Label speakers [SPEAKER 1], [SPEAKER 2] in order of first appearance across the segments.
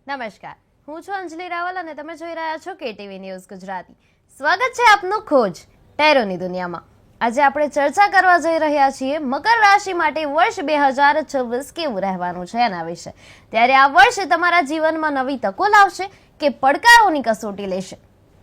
[SPEAKER 1] નમસ્કાર, હું છું અંજલિ રાવલ અને તમે જોઈ રહ્યા છો કેટીવી ન્યૂઝ ગુજરાતી. સ્વાગત છે આપનું ખોજ ટેરોની દુનિયામાં. આજે આપણે ચર્ચા કરવા જઈ રહ્યા છીએ મકર રાશિ માટે વર્ષ 2026 કેવું રહેવાનું છે એના વિશે. ત્યારે આ વર્ષ તમારા જીવનમાં નવી તકો લાવશે કે પડકારોની કસોટી લેશે?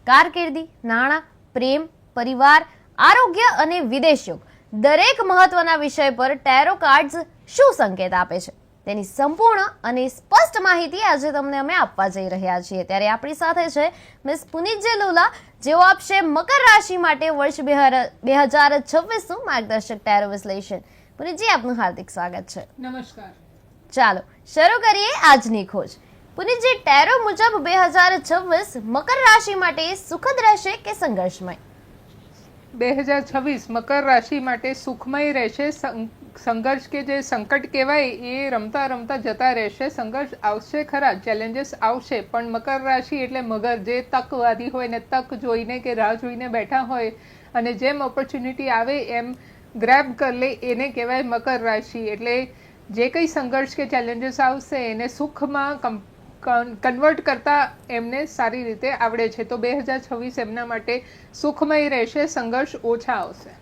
[SPEAKER 1] કારકિર્દી, નાણાં, પ્રેમ, પરિવાર, આરોગ્ય અને વિદેશ યોગ દરેક મહત્વના વિષય પર ટેરો કાર્ડ્સ શું સંકેત આપે છે તેની સંપૂર્ણ અને સ્પષ્ટ માહિતી આજે તમને અમે આપવા જઈ રહ્યા છીએ. ત્યારે આપણી સાથે છે મિસ પુનિતજી લુલા, જેઓ આપશે મકર રાશિ માટે વર્ષ 2026નું માર્ગદર્શક ટેરો વિશ્લેષણ. પુનિતજી, આપનું હાર્દિક સ્વાગત છે.
[SPEAKER 2] નમસ્કાર.
[SPEAKER 1] ચાલો શરૂ કરીએ આજની ખોજ. પુનિતજી, ટેરો મુજબ 2026 મકર રાશિ માટે સુખદ રહેશે કે સંઘર્ષમય?
[SPEAKER 2] 2026 મકર રાશિ માટે સુખમય રહેશે. સંઘર્ષ કે જે સંકટ કહેવાય એ રમતા રમતા જતા રહેશે. સંઘર્ષ આવશે ખરા, ચેલેન્જીસ આવશે, પણ મકર રાશિ એટલે મગર, જે તકવાદી હોય ને તક જોઈને કે રાહ જોઈને બેઠા હોય અને જેમ ઓપોર્ચ્યુનિટી આવે એમ ગ્રેબ કરી લે, એને કહેવાય મકર રાશિ. એટલે જે કંઈ સંઘર્ષ કે ચેલેન્જીસ આવશે એને સુખમાં કન્વર્ટ કરતા એમને સારી રીતે આવડે છે. તો 2026 એમના માટે સુખમય રહેશે, સંઘર્ષ ઓછા આવશે.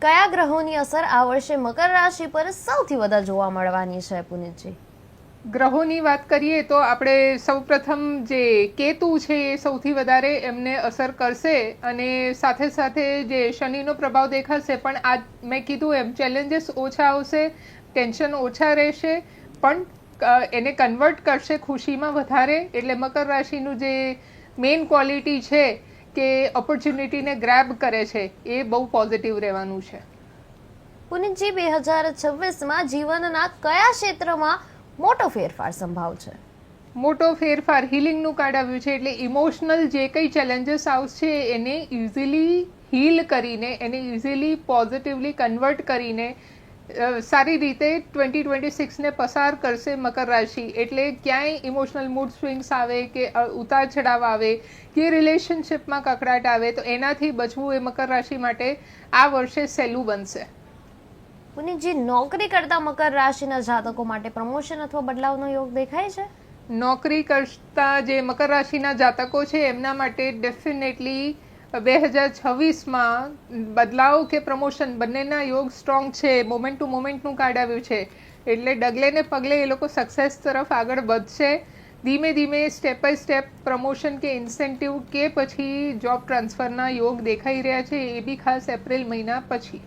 [SPEAKER 1] કયા ગ્રહોની અસર આ વર્ષે મકર રાશિ પર સૌથી વધારે જોવા મળવાની છે પુનિતજી?
[SPEAKER 2] ગ્રહોની વાત કરીએ તો આપણે સૌપ્રથમ જે કેતુ છે એ સૌથી વધારે એમને અસર કરશે અને સાથે સાથે જે શનિનો પ્રભાવ દેખાશે. પણ આ મેં કીધું એમ ચેલેન્જીસ ઓછા આવશે, ટેન્શન ઓછા રહેશે, પણ એને કન્વર્ટ કરશે ખુશીમાં વધારે. એટલે મકર રાશિનું જે મેઇન ક્વોલિટી છે કે ઓપોર્ચ્યુનિટીને ગ્રેબ કરે છે એ બહુ પોઝિટિવ રહેવાનું છે.
[SPEAKER 1] પુનિતજી, 2026માં જીવનના કયા ક્ષેત્રમાં મોટો ફેરફાર સંભવ છે?
[SPEAKER 2] મોટો ફેરફાર હિલિંગનું કાર્ડ આવ્યું છે. એટલે ઇમોશનલ જે કંઈ ચેલેન્જીસ આવશે એને ઇઝીલી હીલ કરીને, એને ઇઝીલી પોઝિટિવલી કન્વર્ટ કરીને સારી રીતે 2026ને પસાર કરશે મકર રાશિ. એટલે ક્યાંય ઇમોશનલ મૂડ સ્વિંગ્સ આવે કે ઉતાર ચઢાવ આવે કે રિલેશનશિપમાં કકડાટ આવે તો એનાથી બચવું એ મકર રાશિ માટે આ વર્ષે સહેલું બનશે.
[SPEAKER 1] પુનિતજી, નોકરી કરતા મકર રાશિના જાતકો માટે પ્રમોશન અથવા બદલાવનો યોગ દેખાય છે?
[SPEAKER 2] નોકરી કરતા જે મકર રાશિના જાતકો છે એમના માટે ડેફિનેટલી 2026માં બદલાવ કે પ્રમોશન બંનેના યોગ સ્ટ્રોંગ છે. મોમેન્ટ ટુ મોમેન્ટનું કાર્ડ આવ્યું છે. એટલે ડગલે ને પગલે એ લોકો સક્સેસ તરફ આગળ વધશે. ધીમે ધીમે સ્ટેપ બાય સ્ટેપ પ્રમોશન કે ઇન્સેન્ટિવ કે પછી જોબ ટ્રાન્સફરના યોગ દેખાઈ રહ્યા છે, એ બી ખાસ એપ્રિલ મહિના પછી.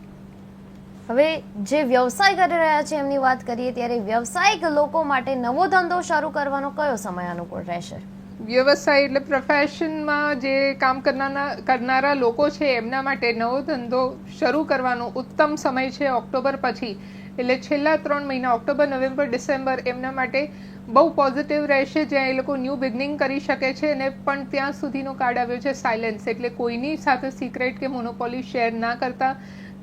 [SPEAKER 1] હવે જે વ્યવસાય કરી રહ્યા છે એમની વાત કરીએ, ત્યારે વ્યવસાયિક લોકો માટે નવો ધંધો શરૂ કરવાનો કયો સમય અનુકૂળ રહેશે?
[SPEAKER 2] વ્યવસાય એટલે પ્રોફેશનમાં જે કામ કરનારા લોકો છે એમના માટે નવો ધંધો શરૂ કરવાનો ઉત્તમ સમય છે ઓક્ટોબર પછી. એટલે છેલ્લા 3 મહિના ઓક્ટોબર, નવેમ્બર, ડિસેમ્બર એમના માટે બહુ પોઝિટિવ રહેશે, જ્યાં એ લોકો ન્યૂ બિગનિંગ કરી શકે છે. અને પણ ત્યાં સુધીનો કાર્ડ આવ્યો છે સાયલેન્સ. એટલે કોઈની સાથે સિક્રેટ કે મોનોપોલી શેર ના કરતા,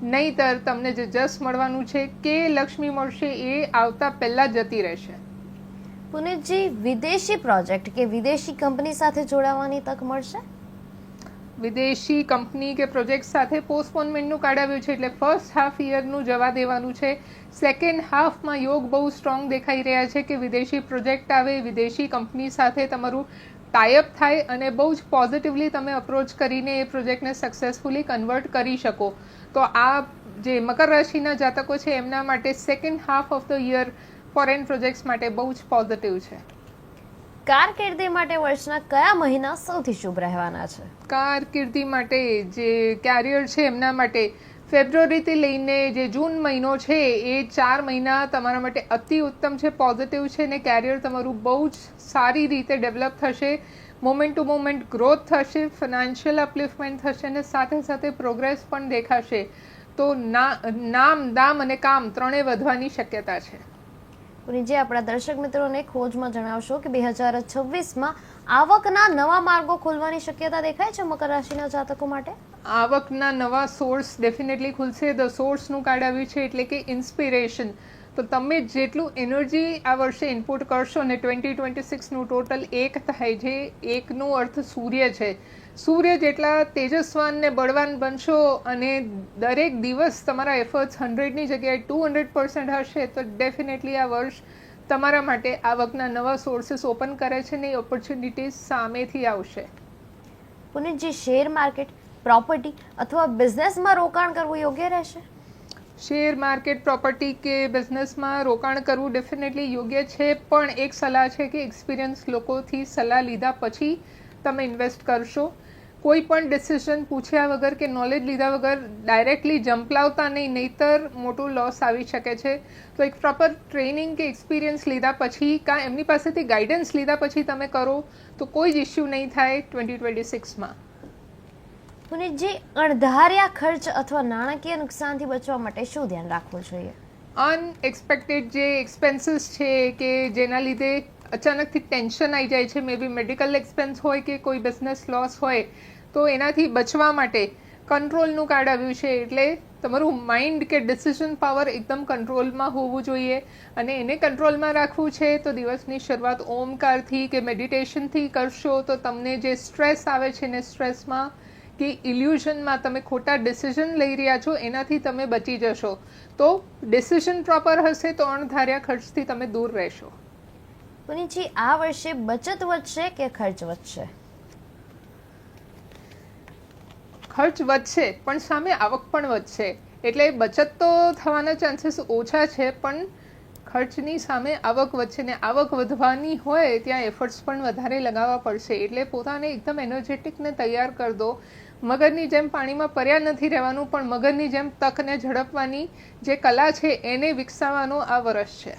[SPEAKER 2] નહીંતર તમને જે જસ મળવાનું છે કે લક્ષ્મી મળશે એ આવતા પહેલા જતી રહેશે.
[SPEAKER 1] પુનિતજી, વિદેશી પ્રોજેક્ટ કે વિદેશી કંપની સાથે જોડાવાની તક મળશે?
[SPEAKER 2] વિદેશી કંપની કે પ્રોજેક્ટ સાથે પોસ્ટપોનમેન્ટનું કાર્ડ આવ્યું છે. એટલે ફર્સ્ટ હાફ યરનું જવા દેવાનું છે. સેકન્ડ હાફમાં યોગ બહુ સ્ટ્રોંગ દેખાઈ રહ્યા છે કે વિદેશી પ્રોજેક્ટ આવે, વિદેશી કંપની સાથે તમારું ટાઈઅપ થાય અને બહુ જ પોઝિટિવલી તમે અપ્રોચ કરીને એ પ્રોજેક્ટને સક્સેસફુલી કન્વર્ટ કરી શકો. તો આ જે મકર રાશિના જાતકો છે એમના માટે second half of the year foreign projects માટે બહુ જ પોઝિટિવ છે.
[SPEAKER 1] કારકિર્દી માટે વર્ષના કયા મહિના સૌથી શુભ રહેવાના છે?
[SPEAKER 2] કારકિર્દી માટે જે કેરિયર છે એમના માટે ફેબ્રુઆરીથી લઈને જે જૂન મહિનો છે એ 4 મહિના તમારા માટે અતિ ઉત્તમ છે, પોઝિટિવ છે. ને કેરિયર તમારું બહુ જ સારી રીતે ડેવલપ થશે, મોમેન્ટ ટુ મોમેન્ટ ગ્રોથ થશે, ફાઇનાન્શિયલ અપલિફમેન્ટ થશે અને સાથે સાથે પ્રોગ્રેસ પણ દેખાશે. તો નામ, દામ અને કામ ત્રણેય વધવાની શક્યતા છે.
[SPEAKER 1] પુનિતજી, આપણા દર્શક મિત્રોને ખોજમાં જણાવશો કે 2026માં આવકના નવા માર્ગો ખોલવાની શક્યતા દેખાય છે મકર રાશિના જાતકો માટે?
[SPEAKER 2] આવકના નવા સોર્સ ડેફિનેટલી ખુલશે. ધ સોર્સનું કાર્ડ આવ્યું છે એટલે કે ઇન્સ્પિરેશન. તો તમે જેટલું એનર્જી આ વર્ષે ઇનપુટ કરશો ને 2026નું ટોટલ એક થાય, જે એકનો અર્થ સૂર્ય છે. સૂર્ય જેટલા તેજસ્વાન ને બળવાન બનશો અને દરેક દિવસ તમારા એફર્ટ્સ 100ની જગ્યાએ 200% હશે તો ડેફિનેટલી આ વર્ષ તમારા માટે આવકના નવા સોર્સિસ ઓપન કરે છે ને એ ઓપોર્ચ્યુનિટીઝ સામેથી આવશે.
[SPEAKER 1] પુનિતજી, શેર માર્કેટ, પ્રોપર્ટી અથવા બિઝનેસમાં રોકાણ કરવું યોગ્ય રહેશે?
[SPEAKER 2] શેર માર્કેટ, પ્રોપર્ટી કે બિઝનેસમાં રોકાણ કરવું ડેફિનેટલી યોગ્ય છે, પણ એક સલાહ છે કે એક્સપિરિયન્સ લોકોથી સલાહ લીધા પછી તમે ઇન્વેસ્ટ કરશો. કોઈ પણ ડિસિઝન પૂછ્યા વગર કે નોલેજ લીધા વગર ડાયરેક્ટલી જંપલાવતા નહીં, નહીતર મોટું લોસ આવી શકે છે. તો એક પ્રોપર ટ્રેનિંગ કે એક્સપિરિયન્સ લીધા પછી કાં એમની પાસેથી ગાઈડન્સ લીધા પછી તમે કરો તો કોઈ જ ઇસ્યુ નહીં થાય 2026માં.
[SPEAKER 1] પુનિતજી, અણધાર્યા ખર્ચ અથવા નાણાકીય નુકસાનથી બચવા માટે શું ધ્યાન રાખવું જોઈએ?
[SPEAKER 2] અનએક્સપેક્ટેડ જે એક્સપેન્સીસ છે કે જેના લીધે અચાનકથી ટેન્શન આવી જાય છે, મે બી મેડિકલ એક્સપેન્સ હોય કે કોઈ બિઝનેસ લોસ હોય, તો એનાથી બચવા માટે કંટ્રોલનું કાર્ડ આવ્યું છે. એટલે તમારું માઇન્ડ કે ડિસિઝન પાવર એકદમ કંટ્રોલમાં હોવું જોઈએ, અને એને કંટ્રોલમાં રાખવું છે તો દિવસની શરૂઆત ઓમકારથી કે મેડિટેશનથી કરશો તો તમને જે સ્ટ્રેસ આવે છે ને સ્ટ્રેસમાં કે ઇલ્યુઝનમાં તમે ખોટા ડિસિઝન લઈ રહ્યા છો એનાથી તમે બચી જશો. તો ડિસિઝન પ્રોપર હશે તો અણધાર્યા ખર્ચથી તમે દૂર રહેશો.
[SPEAKER 1] પુનિતજી, આ વર્ષે બચત વધશે કે ખર્ચ વધશે?
[SPEAKER 2] ખર્ચ વધશે પણ સામે આવક પણ વધશે, એટલે બચત તો થવાના ચાન્સીસ ઓછા છે, પણ ખર્ચની સામે આવક વધશે, ને આવક વધવાની હોય ત્યાં એફર્ટ્સ પણ વધારે લગાવવા પડશે. એટલે પોતાને એકદમ એનર્જેટિક ને તૈયાર કરી દો. મગરની જેમ પાણીમાં પર્યા નથી રહેવાનું, પણ મગરની જેમ તકને ઝડપવાની જે કલા છે એને વિકસાવવાનો આ વર્ષ છે.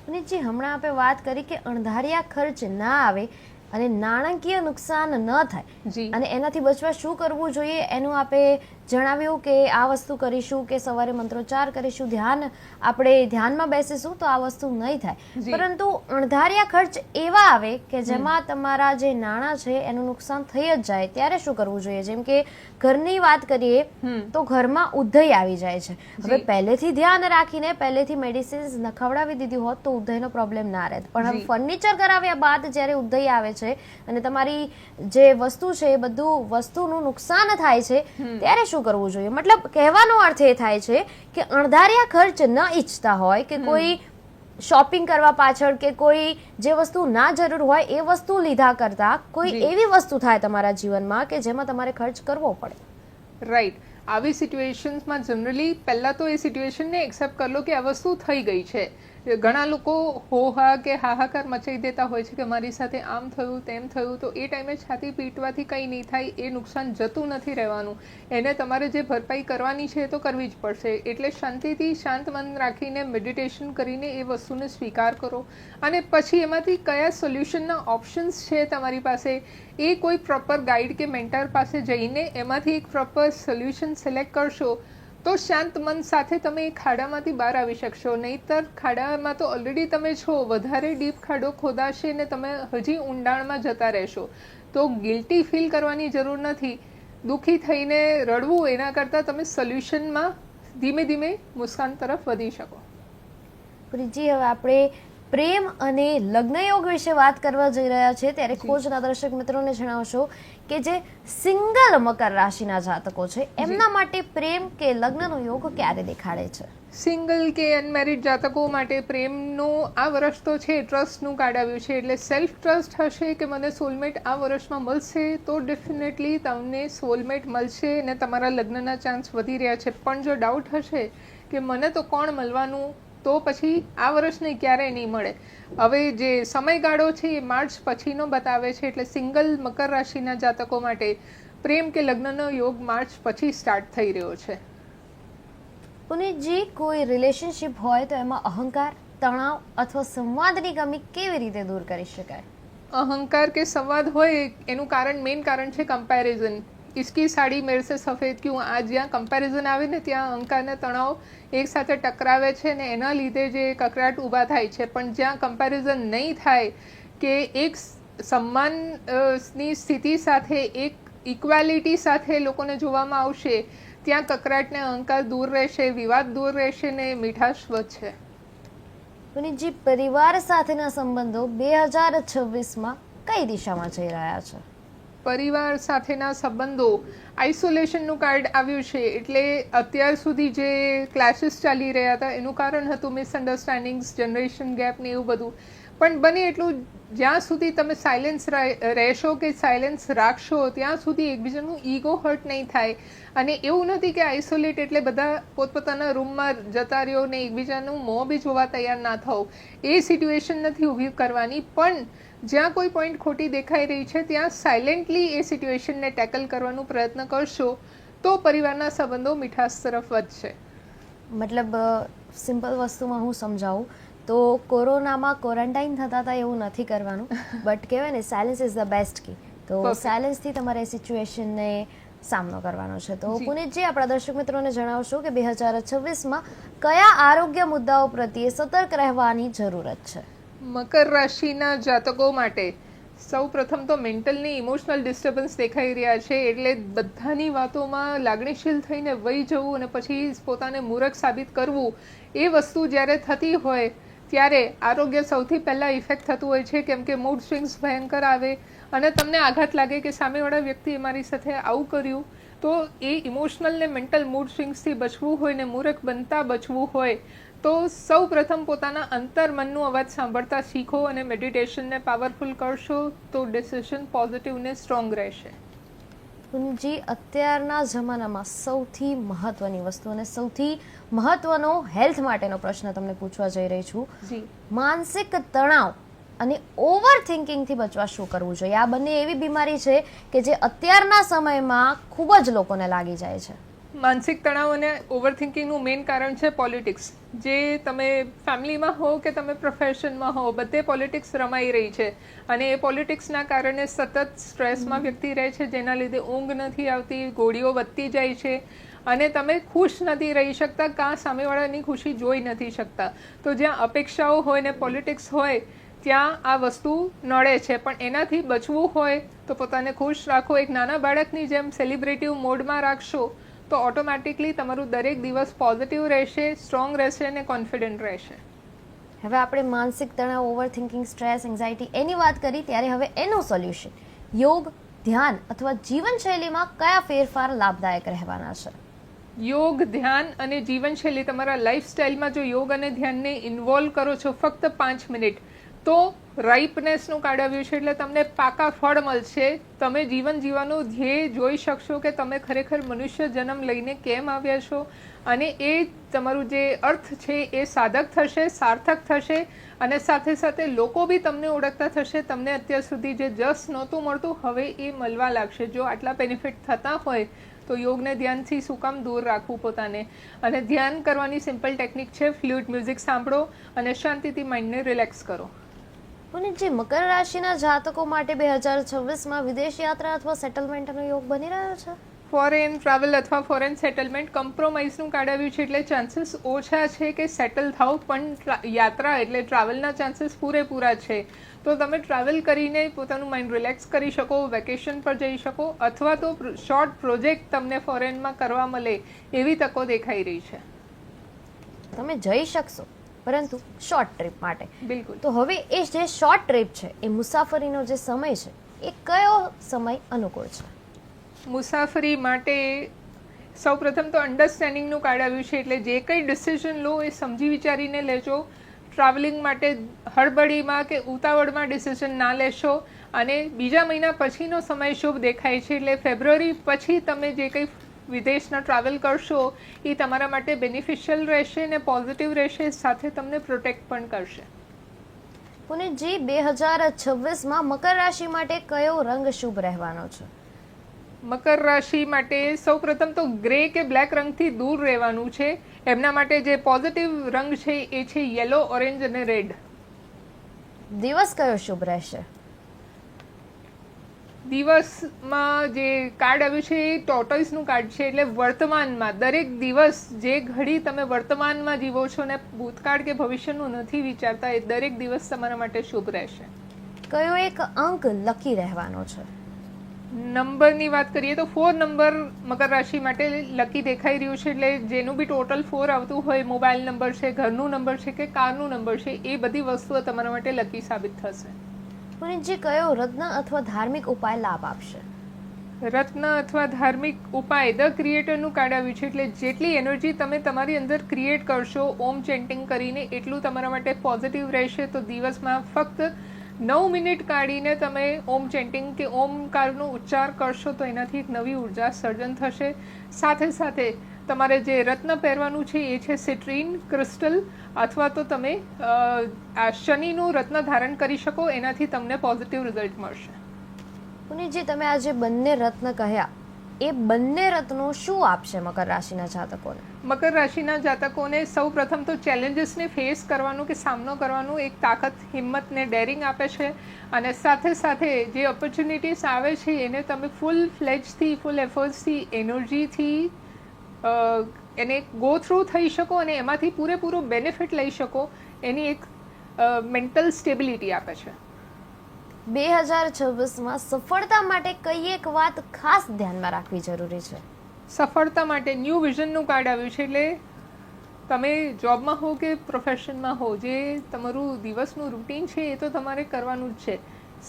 [SPEAKER 1] પુનિતજી, હમણાં આપણે વાત કરી કે અણધાર્યા ખર્ચ ના આવે અને નાણાકીય નુકસાન ન થાય,
[SPEAKER 2] જી,
[SPEAKER 1] અને એનાથી બચવા શું કરવું જોઈએ એનું આપણે જણાવ્યું કે આ વસ્તુ કરીશું કે સવારે મંત્રોચ્ચાર કરીશું, આપણે ધ્યાનમાં બેસીશું તો આ વસ્તુ નહીં થાય. પરંતુ અણધાર્યા ખર્ચ એવા આવે કે જેમાં તમારા જે નાણાં છે એનું નુકસાન થઈ જ જાય, ત્યારે શું કરવું જોઈએ? જેમ કે ઘરની વાત કરીએ તો ઘરમાં ઉધઈ આવી જાય છે. હવે પહેલેથી ધ્યાન રાખીને પહેલેથી મેડિસિન્સ નખવડાવી દીધી હોત તો ઉધઈનો પ્રોબ્લેમ ના રહેત, પણ હવે ફર્નિચર કરાવ્યા બાદ જ્યારે ઉધઈ આવે છે અને તમારી જે વસ્તુ છે એ બધું વસ્તુનું નુકસાન થાય છે, ત્યારે શું કરવું જોઈએ? મતલબ કહેવાનો અર્થ એ થાય છે કે અણધાર્યા ખર્ચ ન ઈચ્છતા હોય કે કોઈ શોપિંગ કરવા પાછળ કે કોઈ જે વસ્તુ ના જરૂર હોય એ વસ્તુ લીધા કરતા કોઈ એવી વસ્તુ થાય તમારા જીવનમાં કે જેમાં તમારે ખર્ચ કરવો પડે.
[SPEAKER 2] રાઈટ. આવી સિચ્યુએશન્સમાં જનરલી પહેલાં તો એ સિચ્યુએશનને એક્સેપ્ટ કરી લો કે આ વસ્તુ થઈ ગઈ છે. ઘણા લોકો હોહા કે હાહાકાર મચાવી દેતા હોય છે કે મારી સાથે આમ થયું તેમ થયું, તો એ ટાઈમે છાતી પીટવાથી કંઈ નહીં થાય, એ નુકસાન જતું નથી રહેવાનું. એને તમારે જે ભરપાઈ કરવાની છે એ તો કરવી જ પડશે. એટલે શાંતિથી શાંત મન રાખીને મેડિટેશન કરીને એ વસ્તુને સ્વીકાર કરો, અને પછી એમાંથી કયા સોલ્યુશનના ઓપ્શન્સ છે તમારી પાસે એ કોઈ પ્રોપર ગાઈડ કે મેન્ટર પાસે જઈને એમાંથી એક પ્રોપર સોલ્યુશન સિલેક્ટ કરશો તો શાંત મન સાથે તમે એ ખાડામાંથી બહાર આવી શકશો. નહીંતર ખાડામાં તો ઓલરેડી તમે છો, વધારે ડીપ ખાડો ખોદાશે ને તમે હજી ઊંડાણમાં જતા રહેશો. તો ગિલ્ટી ફીલ કરવાની જરૂર નથી, દુઃખી થઈને રડવું એના કરતાં તમે સોલ્યુશનમાં ધીમે ધીમે મુસ્કાન તરફ વધી શકો.
[SPEAKER 1] પ્રીતજી, હવે આપણે પ્રેમ અને લગ્ન યોગ વિશે વાત કરવા જઈ રહ્યા છે, ત્યારે ખોજના દર્શક મિત્રોને જણાવશો કે જે સિંગલ મકર રાશિના જાતકો છે એમના માટે પ્રેમ કે લગ્નનો યોગ ક્યારે દેખાડે છે?
[SPEAKER 2] સિંગલ કે અનમેરિડ જાતકો માટે પ્રેમનું આ વર્ષ તો છે ટ્રસ્ટનું કાર્ડ આવ્યું છે. એટલે સેલ્ફ ટ્રસ્ટ હશે કે મને સોલમેટ આ વર્ષમાં મળશે તો ડેફિનેટલી તમને સોલમેટ મળશે અને તમારા લગ્નના ચાન્સ વધી રહ્યા છે. પણ જો ડાઉટ હશે કે મને તો કોણ મળવાનું, તો પછી આ વર્ષને ક્યારેય નહીં મળે. હવે જે સમયગાળો છે એ માર્ચ પછીનો બતાવે છે. એટલે સિંગલ મકર રાશિના જાતકો માટે પ્રેમ કે લગ્નનો યોગ માર્ચ પછી સ્ટાર્ટ થઈ રહ્યો છે.
[SPEAKER 1] પુનિતજી, કોઈ રિલેશનશિપ હોય તો એમાં અહંકાર, તણાવ અથવા સંવાદની કમી કેવી રીતે દૂર કરી શકાય?
[SPEAKER 2] અહંકાર કે સંવાદ હોય એનું મેઇન કારણ છે કમ્પેરિઝન. इसकी साड़ी मेरे से सफ़ेद क्यों? આ જ્યાં કમ્પેરિઝન આવે ને ત્યાં અહંકાર અને તણાવ એક સાથે ટકરાવે છે ને એના લીધે જે કકરાટ ઊભા થાય છે. પણ જ્યાં કમ્પેરિઝન નહીં થાય કે એક સન્માનની સ્થિતિ સાથે એક ઇક્વાલિટી સાથે લોકોને જોવામાં આવશે, ત્યાં કકરાટ ને અહંકાર દૂર રહેશે, વિવાદ દૂર રહેશે ને મીઠાશ વધશે.
[SPEAKER 1] પુનિતજી, પરિવાર સાથેના સંબંધો 2026માં કઈ દિશામાં જઈ રહ્યા છે?
[SPEAKER 2] પરિવાર સાથેના સંબંધો, આઇસોલેશનનું કાર્ડ આવ્યું છે એટલે અત્યાર સુધી જે ક્લાસીસ ચાલી રહ્યા હતા એનું કારણ હતું મિસઅન્ડરસ્ટેન્ડિંગ્સ, જનરેશન ગેપ ને એવું બધું. પણ બને એટલું જ્યાં સુધી તમે સાયલેન્સ રહેશો કે સાયલેન્સ રાખશો ત્યાં સુધી એકબીજાનું ઈગો હર્ટ નહીં થાય. અને એવું નથી કે આઇસોલેટ એટલે બધા પોતપોતાના રૂમમાં જતા રહ્યો ને એકબીજાનું મોં બી જોવા તૈયાર ના થાવ. એ સિચ્યુએશન નથી ઊભી કરવાની, પણ જ્યાં કોઈ પોઈન્ટ ખોટી દેખાઈ રહી છે ત્યાં સાયલેન્ટલી એ સિચ્યુએશનને ટેકલ કરવાનો પ્રયત્ન કરશો તો પરિવારના સંબંધો મીઠાશ તરફ વધશે.
[SPEAKER 1] મતલબ સિમ્પલ વસ્તુમાં હું સમજાવું તો કોરોનામાં ક્વોરન્ટાઇન થતા હતા એવું નથી કરવાનું, બટ કહેવાય ને સાયલેન્સ ઇઝ ધ બેસ્ટ કી. તો સાયલેન્સથી તમારે સિચ્યુએશનને સામનો કરવાનો છે. તો પુનિતજી, આપણા દર્શક મિત્રોને જણાવશો કે 2026માં કયા આરોગ્ય મુદ્દાઓ પ્રત્યે સતર્ક રહેવાની જરૂરત છે?
[SPEAKER 2] મકર રાશિના જાતકો માટે સૌ પ્રથમ તો મેન્ટલ ને ઇમોશનલ ડિસ્ટર્બન્સ દેખાઈ રહ્યા છે, એટલે બધાની વાતોમાં લાગણીશીલ થઈને વહી જવું અને પછી પોતાને મૂર્ખ સાબિત કરવું, એ વસ્તુ જ્યારે થતી હોય ત્યારે આરોગ્ય સૌથી પહેલાં ઇફેક્ટ થતું હોય છે, કેમ કે મૂડ સ્વિંગ્સ ભયંકર આવે અને તમને આઘાત લાગે કે સામેવાળા વ્યક્તિએ મારી સાથે આવું કર્યું. તો એ ઇમોશનલ ને મેન્ટલ મૂડ સ્વિંગ્સથી બચવું હોય ને મૂર્ખ બનતા બચવું હોય તો સૌ પ્રથમ પોતાના અંતર મનનું અવાજ સાંભળતા શીખો અને મેડિટેશનને પાવરફુલ કરશો તો ડિસિઝન પોઝિટિવ ને સ્ટ્રોંગ રહેશે.
[SPEAKER 1] પુનિતજી, અત્યારના જમાનામાં સૌથી મહત્વની વસ્તુ અને સૌથી મહત્વનો હેલ્થ માટેનો પ્રશ્ન તમને પૂછવા જઈ રહી છું.
[SPEAKER 2] જી,
[SPEAKER 1] માનસિક તણાવ અને ઓવર થિંકિંગથી બચવા શું કરવું જોઈએ? આ બંને એવી બીમારી છે કે જે અત્યારના સમયમાં ખૂબ જ લોકોને લાગી જાય છે.
[SPEAKER 2] માનસિક તણાવ અને ઓવર થિંકિંગનું મેઇન કારણ છે પોલિટિક્સ. જે તમે ફેમિલીમાં હો કે તમે પ્રોફેશનમાં હો, બધે પોલિટિક્સ રમાઈ રહી છે અને એ પોલિટિક્સના કારણે સતત સ્ટ્રેસમાં વ્યક્તિ રહે છે, જેના લીધે ઊંઘ નથી આવતી, ગોળીઓ વધતી જાય છે અને તમે ખુશ નથી રહી શકતા, કાં સામેવાળાની ખુશી જોઈ નથી શકતા. તો જ્યાં અપેક્ષાઓ હોય ને પોલિટિક્સ હોય ત્યાં આ વસ્તુ નડે છે. પણ એનાથી બચવું હોય તો પોતાને ખુશ રાખો. એક નાના બાળકની જેમ સેલિબ્રેટિવ મોડમાં રાખશો તો ઓટોમેટિકલી તમારું દરેક દિવસ પોઝિટિવ રહેશે, સ્ટ્રોંગ રહેશે અને કોન્ફિડન્ટ રહેશે.
[SPEAKER 1] હવે આપણે માનસિક તણાવ, ઓવર થિંકિંગ, સ્ટ્રેસ, એન્ઝાયટી એની વાત કરી, ત્યારે હવે એનું સોલ્યુશન યોગ, ધ્યાન અથવા જીવનશૈલીમાં કયા ફેરફાર લાભદાયક રહેવાના છે?
[SPEAKER 2] યોગ, ધ્યાન અને જીવનશૈલી, તમારા લાઈફસ્ટાઈલમાં જો યોગ અને ધ્યાનને ઇન્વોલ્વ કરો છો ફક્ત 5 મિનિટ તો રાઇપનેસનું કાર્ડ આવ્યું છે એટલે તમને પાકા ફળ મળશે. તમે જીવન જીવવાનું ધ્યેય જોઈ શકશો કે તમે ખરેખર મનુષ્ય જન્મ લઈને કેમ આવ્યા છો અને એ તમારું જે અર્થ છે એ સાધક થશે, સાર્થક થશે અને સાથે સાથે લોકો બી તમને ઓળખતા થશે. તમને અત્યાર સુધી જે જસ નહોતું મળતું હવે એ મળવા લાગશે. જો આટલા બેનિફિટ થતા હોય તો યોગને ધ્યાનથી શું કામ દૂર રાખવું પોતાને? અને ધ્યાન કરવાની સિમ્પલ ટેકનિક છે, ફ્લ્યુટ મ્યુઝિક સાંભળો અને શાંતિથી માઇન્ડને રિલેક્સ કરો.
[SPEAKER 1] પુનિતજી, મકર રાશિના જાતકો માટે 2026માં વિદેશ યાત્રા અથવા સેટલમેન્ટનો યોગ બની રહ્યો છે?
[SPEAKER 2] ફોરેન ટ્રાવેલ અથવા ફોરેન સેટલમેન્ટ, કોમ્પ્રોમાઇઝનું કાર્ડ આવ્યું છે એટલે ચાન્સીસ ઓછા છે કે સેટલ થાવ, પણ યાત્રા એટલે ટ્રાવેલના ચાન્સીસ પૂરેપૂરા છે. તો તમે ટ્રાવેલ કરીને પોતાનું માઇન્ડ રિલેક્સ કરી શકો, વેકેશન પર જઈ શકો અથવા તો શોર્ટ પ્રોજેક્ટ તમને ફોરેનમાં કરવા મળે એવી તકો દેખાઈ રહી છે.
[SPEAKER 1] તમે જઈ શકશો પરંતુ શોર્ટ ટ્રીપ માટે.
[SPEAKER 2] બિલકુલ.
[SPEAKER 1] તો હવે એ જે શોર્ટ ટ્રીપ છે એ મુસાફરીનો જે સમય છે એ કયો સમય અનુકૂળ છે?
[SPEAKER 2] મુસાફરી માટે સૌપ્રથમ તો અન્ડરસ્ટેન્ડિંગનું કાર્ડ આવ્યું છે એટલે જે કંઈ ડિસિઝન લો એ સમજી વિચારીને લેજો. ટ્રાવેલિંગ માટે હળબડીમાં કે ઉતાવળમાં ડિસિઝન ના લેશો અને બીજા મહિના પછીનો સમય શુભ દેખાય છે એટલે ફેબ્રુઆરી પછી તમે જે કંઈ વિદેશના ટ્રાવેલ કરશો એ તમારા માટે બેનિફિશિયલ રહેશે ને પોઝિટિવ રહેશે, સાથે તમને પ્રોટેક્ટ પણ કરશે.
[SPEAKER 1] પુનિતજી, 2026માં મકર રાશિ માટે કયો રંગ શુભ રહેવાનો છે?
[SPEAKER 2] મકર રાશિ માટે સૌપ્રથમ તો ગ્રે કે બ્લેક રંગથી દૂર રહેવાનું છે. એમના માટે જે પોઝિટિવ રંગ છે એ છે યલો, ઓરેન્જ અને રેડ.
[SPEAKER 1] દિવસ કયો શુભ રહેશે?
[SPEAKER 2] દિવસમાં જે કાર્ડ આવ્યું છે એ ટોર્ટોઇસનું કાર્ડ છે એટલે વર્તમાનમાં દરેક દિવસ જે ઘડી તમે વર્તમાનમાં જીવો છો ને ભૂતકાળ કે ભવિષ્યનું નથી વિચારતા, એ દરેક દિવસ તમારા માટે શુભ રહેશે.
[SPEAKER 1] કયો એક અંક લકી રહેવાનો છે?
[SPEAKER 2] નંબરની વાત કરીએ તો 4 નંબર મકર રાશિ માટે લકી દેખાઈ રહ્યું છે એટલે જેનું બી ટોટલ 4 આવતું હોય, મોબાઈલ નંબર છે, ઘરનું નંબર છે કે કારનું નંબર છે, એ બધી વસ્તુઓ તમારા માટે લકી સાબિત થશે.
[SPEAKER 1] પુનિતજી, કયો રત્ન અથવા ધાર્મિક ઉપાય લાભ આપશે?
[SPEAKER 2] રત્ન અથવા ધાર્મિક ઉપાય ધ ક્રિએટરનું કાર્ડ આવ્યું છે, એટલે જેટલી એનર્જી તમે તમારી અંદર ક્રિએટ કરશો ઓમ ચેન્ટિંગ કરીને એટલું તમારા માટે પોઝિટિવ રહેશે. તો દિવસમાં ફક્ત 9 મિનિટ કાઢીને તમે ઓમ ચેન્ટિંગ કે ઓમકારનો ઉચ્ચાર કરશો તો એનાથી એક નવી ઉર્જા સર્જન થશે. સાથે સાથે તમારે જે રત્ન પહેરવાનું છે એ છે સિટ્રીન ક્રિસ્ટલ, અથવા તો તમે આ શનિનું રત્ન ધારણ કરી શકો, એનાથી તમને પોઝિટિવ રિઝલ્ટ મળશે.
[SPEAKER 1] પુનીતજી, તમે આ જે બંને રત્ન કહ્યા એ બંને રત્નો શું આપશે મકર રાશિના જાતકોને?
[SPEAKER 2] મકર રાશિના જાતકોને સૌ પ્રથમ તો ચેલેન્જીસને ફેસ કરવાનું કે સામનો કરવાનું એક તાકાત, હિંમત ને ડેરિંગ આપે છે. અને સાથે સાથે જે ઓપોર્ચ્યુનિટીઝ આવે છે એને તમે ફૂલ ફ્લેજથી, ફૂલ એફર્ટ્સથી, એનર્જીથી એને ગો થ્રુ થઈ શકો અને એમાંથી પૂરેપૂરો બેનિફિટ લઈ શકો, એની એક મેન્ટલ સ્ટેબિલિટી આપે છે.
[SPEAKER 1] 2026માં સફળતા માટે કઈ એક વાત ખાસ ધ્યાનમાં રાખવી જરૂરી છે?
[SPEAKER 2] સફળતા માટે ન્યૂ વિઝનનું કાર્ડ આવ્યું છે, એટલે તમે જોબમાં હો કે પ્રોફેશનમાં હો, જે તમારું દિવસનું રૂટીન છે એ તો તમારે કરવાનું જ છે.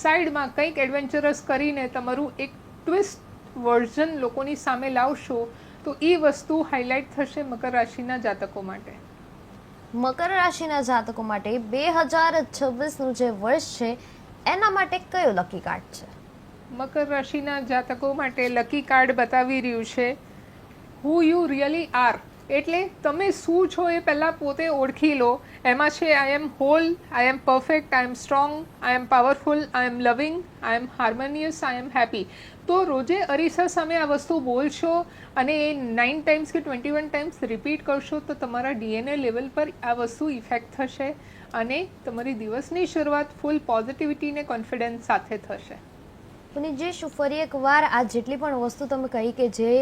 [SPEAKER 2] સાઈડમાં કંઈક એડવેન્ચરસ કરીને તમારું એક ટ્વિસ્ટ વર્ઝન લોકોની સામે લાવશો તો એ વસ્તુ હાઇલાઇટ થશે મકર રાશિના જાતકો માટે.
[SPEAKER 1] મકર રાશિના જાતકો માટે 2026નું જે વર્ષ છે એના માટે કયો લકી કાર્ડ છે?
[SPEAKER 2] મકર રાશિના જાતકો માટે લકી કાર્ડ બતાવી રહ્યું છે હુ યુ રિયલી આર, એટલે તમે શું છો એ પહેલાં પોતે ઓળખી લો. એમાં છે આઈ એમ hall, I am perfect, I am strong, I am powerful, I am loving, I am harmonious, I am happy. તો રોજે અરીસા સામે આ વસ્તુ બોલશો અને એ 9 ટાઈમ્સ કે 21 ટાઈમ્સ રિપીટ કરશો તો તમારા ડીએનએ લેવલ પર આ વસ્તુ ઇફેક્ટ થશે અને તમારી દિવસની શરૂઆત ફૂલ પોઝિટિવિટી ને કોન્ફિડન્સ સાથે થશે.
[SPEAKER 1] પુનીતજી, શું ફરી એકવાર આ જેટલી પણ વસ્તુ તમે કહી કે જે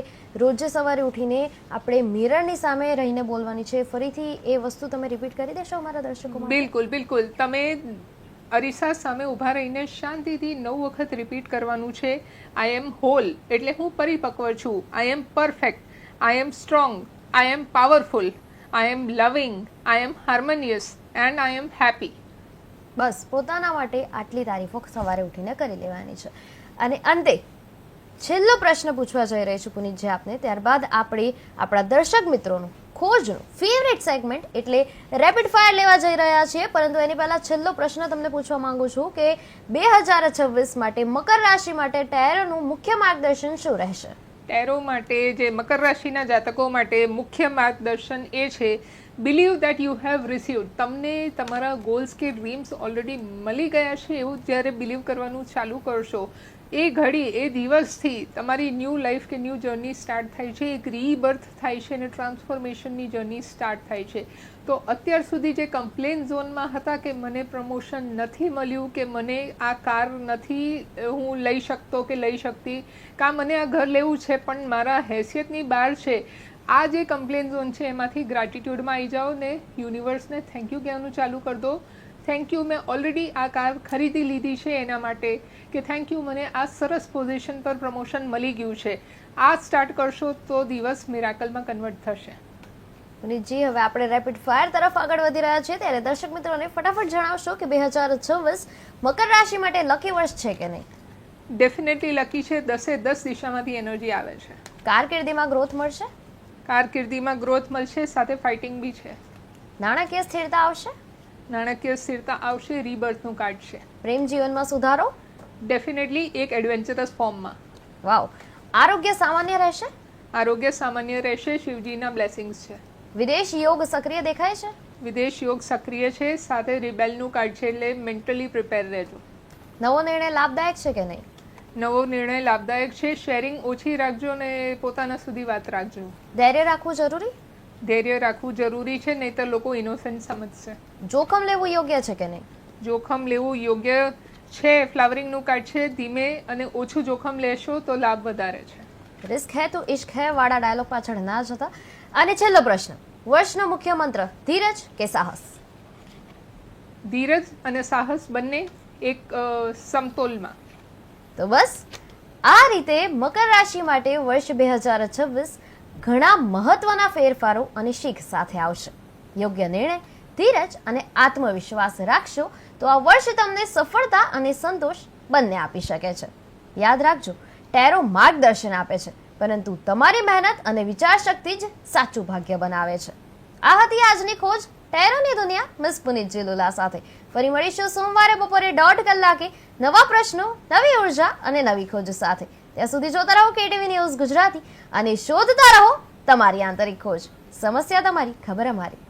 [SPEAKER 1] રોજે સવારે ઉઠીને આપણે મિરરની સામે રહીને બોલવાની છે, ફરીથી એ વસ્તુ તમે રિપીટ કરી દેશો અમારા દર્શકો માટે?
[SPEAKER 2] બિલકુલ બિલકુલ. તમે અરીસા સામે ઊભા રહીને શાંતિથી 9 વખત રિપીટ કરવાનું છે. આઈ એમ હોલ, એટલે હું પરિપક્વ છું. I am perfect, I am strong, I am powerful, I am loving, I am harmonious and I am happy.
[SPEAKER 1] બસ પોતાના માટે આટલી તારીફો સવારે ઉઠીને કરી લેવાની છે. અને અંતે છેલ્લો પ્રશ્ન પૂછવા જઈ રહી છું પુનીતજી આપને, ત્યારબાદ આપણે આપણા દર્શક મિત્રોનું ખોજનું ફેવરેટ સેગમેન્ટ એટલે રેપિડ ફાયર લેવા જઈ રહ્યા છીએ. પરંતુ એની પહેલા છેલ્લો પ્રશ્ન તમને પૂછવા માંગુ છું કે 2026 માટે મકર રાશિ માટે ટેરોનું મુખ્ય માર્ગદર્શન શું રહેશે?
[SPEAKER 2] ટેરો માટે, જે મકર રાશિના જાતકો માટે મુખ્ય માર્ગદર્શન એ છે believe that you have received. તમને તમારા ગોલ્સ કે ડ્રીમ્સ ઓલરેડી મળી ગયા છે એવું જ્યારે બિલીવ કરવાનું ચાલુ કરશો, એ ઘડી, એ દિવસથી તમારી ન્યૂ લાઈફ કે ન્યૂ જર્ની સ્ટાર્ટ થાય છે, એક રીબર્થ થાય છે અને ટ્રાન્સફોર્મેશનની જર્ની સ્ટાર્ટ થાય છે. તો અત્યાર સુધી જે કમ્પ્લેન ઝોનમાં હતા કે મને પ્રમોશન નથી મળ્યું, કે મને આ કાર નથી હું લઈ શકતો કે લઈ શકતી, કાં મને આ ઘર લેવું છે પણ મારા હેસિયતની બહાર છે, આ જે કમ્પ્લેન ઝોન છે એમાંથી ગ્રેટિટ્યૂડમાં આવી જાઓ ને યુનિવર્સને થેન્ક યુ કહેવાનું ચાલુ કરી દો. થેન્ક યુ, મેં ઓલરેડી આ કાર ખરીદી લીધી છે એના માટે, કે થેન્ક યુ, મને આ સરસ પોઝિશન પર પ્રમોશન મળી ગયું છે. આ સ્ટાર્ટ કરશો તો દિવસ મિરાકલમાં કન્વર્ટ થશે.
[SPEAKER 1] પુનીતજી, હવે આપણે રેપિડ ફાયર તરફ આગળ વધી રહ્યા છીએ, ત્યારે દર્શક મિત્રોને ફટાફટ જણાવશો કે 2026 મકર રાશિ માટે લકી વર્ષ છે કે નહીં?
[SPEAKER 2] ડેફિનેટલી લકી છે. 10 દિશામાંથી એનર્જી આવે છે.
[SPEAKER 1] કારકિર્દીમાં ગ્રોથ મળશે?
[SPEAKER 2] કારકિર્દીમાં ગ્રોથ મળશે, સાથે ફાઇટિંગ બી છે.
[SPEAKER 1] નાણાકીય સ્થિરતા આવશે?
[SPEAKER 2] નાણાકીય સ્થિરતા આવશે. રીબર્થનું કાર્ડ છે.
[SPEAKER 1] પ્રેમ જીવનમાં સુધારો?
[SPEAKER 2] ડેફિનેટલી એક એડવેન્ચરસ ફોર્મમાં.
[SPEAKER 1] વાવ. આરોગ્ય સામાન્ય રહેશે?
[SPEAKER 2] આરોગ્ય સામાન્ય રહેશે. શિવજીના બ્લેસિંગ્સ છે.
[SPEAKER 1] વિદેશ યોગ સક્રિય દેખાય છે?
[SPEAKER 2] વિદેશ યોગ સક્રિય છે, સાથે રિબેલનું કાર્ડ છે, એટલે મેન્ટલી પ્રિપેર રહેજો.
[SPEAKER 1] નવો નિર્ણય લાભદાયક છે કે નહીં?
[SPEAKER 2] નવો નિર્ણય લાભદાયક છે. શેરિંગ ઓછી રાખજો ને પોતાના સુધી વાત રાખજો.
[SPEAKER 1] ધૈર્ય રાખવું જરૂરી?
[SPEAKER 2] ધૈર્ય રાખવું જરૂરી છે, નહીંતર લોકો ઇનોસન્ટ સમજશે.
[SPEAKER 1] જોખમ લેવું યોગ્ય છે કે નહીં?
[SPEAKER 2] જોખમ લેવું યોગ્ય છે. ફ્લાવરિંગનું કાર્ડ છે. ધીમે અને ઓછું જોખમ લેશો તો લાભ વધારે છે.
[SPEAKER 1] રિસ્ક હે તો ઇશ્ક હે વાળા ડાયલોગ પાછળ ના જતા. અને છેલ્લો પ્રશ્ન, વર્ષનો મુખ્ય મંત્ર ધીરજ કે સાહસ?
[SPEAKER 2] ધીરજ અને સાહસ બંને એક સમતોલમાં.
[SPEAKER 1] તો બસ આ રીતે મકર રાશિ માટે વર્ષ 2026 ઘણા મહત્વના ફેરફારો અને શીખ સાથે આવશે. યોગ્ય નિર્ણય, ધીરજ અને આત્મવિશ્વાસ રાખશો તો આ વર્ષ તમને સફળતા અને સંતોષ બંને આપી શકે છે. યાદ રાખજો, ટેરો માર્ગદર્શન આપે છે, પરંતુ તમારી મહેનત અને વિચારશક્તિ જ સાચું ભાગ્ય બનાવે છે. આ હતી આજની ખોજ ટેરોની દુનિયા મિસ પુનીત જીલુલા સાથે. ફરી મળીશું સોમવારે બપોરે 1:30 કલાકે નવા પ્રશ્નો, નવી ઉર્જા અને નવી ખોજ સાથે. ત્યાં સુધી જોતા રહો KTV ન્યૂઝ ગુજરાતી અને શોધતા રહો તમારી આંતરિક ખોજ. સમસ્યા તમારી, ખબર અમારી.